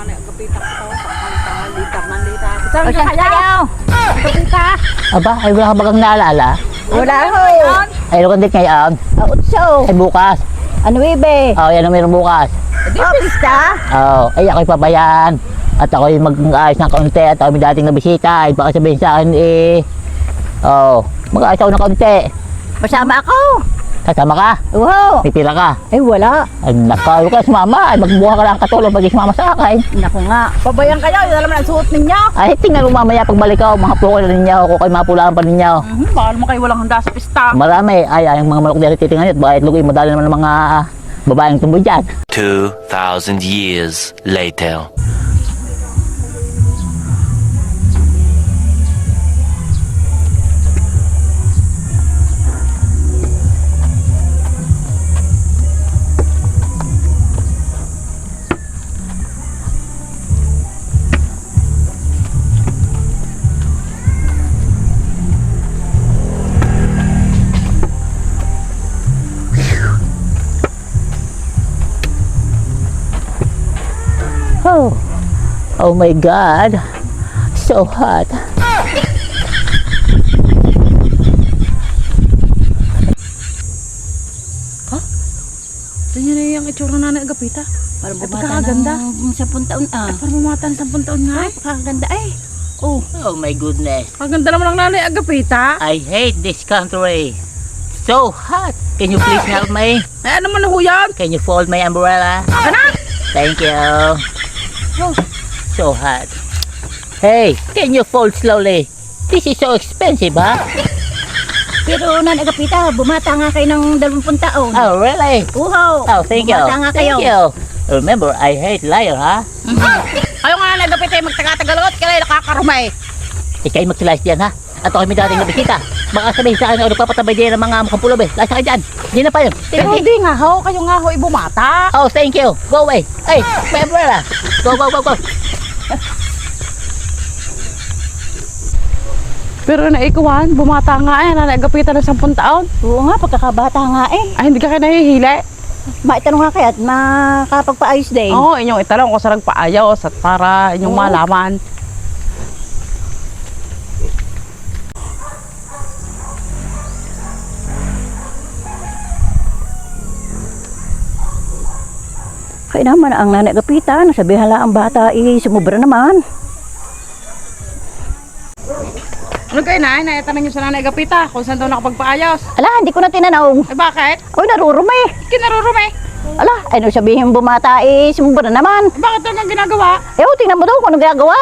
nanay agapita ko. Tanghal litar ng litar. O, Saan ka saan kaya? kayo? Agapita. Aba, ay wala ka bagang naalala? Wala ho. Ay, ano din ngayon? Utso. Ay, bukas. Ano ibe? Oh, yan ang meron bukas. Pista? Oh, ay ako'y pabayaan. At ako'y mag-aayos ng kaunti at ako'y may dating na bisita. Ay, baka sabihin sa akin mag-aayos ako ng kaunti. Masama ako. Kasama ka? Wow. May pila ka? Ay, wala. Ay, nakayo ka sumama. Ay, magbuha ka lang katulong pag sumama sa akin. Naku nga. Pabayang kayo. Yun alam na ang suot ninyo. Ay, tingnan mo mamaya pagbalik ako. Mga puko na ninyo. Kung kayo mapulaan pa ninyo. Baka naman kayo walang handa sa pista. Marami. Ay, yung mga manok dito titingnan yun. Baka itlog yung madali naman ng mga babaeng tumboy dyan. 2,000 years later. Oh my God. So hot. Tingnan niyo yung itsura ng nanay agapita. Parang Ay, bumata pagkakaganda. ng 10 taon Parang bumata ng 10 taon nga. Ay, pakaganda eh. Oh. Oh my goodness. Ang ganda naman ng nanay agapita. I hate this country. So hot. Can you please help me? Ay, ano man ho yan? Can you fold my umbrella? Thank you. So hot. Hey, can you fold slowly? This is so expensive, ha? Pero nanagapita, bumata nga kayo ng 20 taon. Oh, really? Uhaw. Oh, thank you. Bumata nga kayo. Thank you. Remember, I hate liar, ha? Kayo nga nanay agapita yung magtaga-tagalot. Kaya nakakarumay. Ikay magsilayas diyan, ha? At ako'y may dating na bisita. Baka sabihin sa akin, nagpapatabay din ng mga mukhang pulob, eh. Layas ka dyan. Hindi na pa yun. Pero hindi nga ho. Kayo nga ho ibumata. Oh, thank you. Go away. Hey, my umbrella. Go, go, go, go. Pero naikuhan, bumata nga yan. Nanay agapita ng 10 taon. Oo nga, pagkakabata nga eh. Ay, hindi ka kayo nahihili. Maitanong nga kayo at makapagpaayos din. Oo, inyong italong kung saan nagpaayos at para inyong Oo. malaman. Kaya naman ang nanagapita, nasabihan lang ang bata, sumubra naman. Ano kayo na? Naitanong nyo sa nanay agapita kung saan daw nakapagpaayos. Ala, hindi ko na tinanaw. Eh bakit? Oy, narurumi. Kinarurume. Ala, ano sabihin bumata, sumubra naman. Eh bakit daw ang ginagawa? Tingnan mo daw kung anong ginagawa.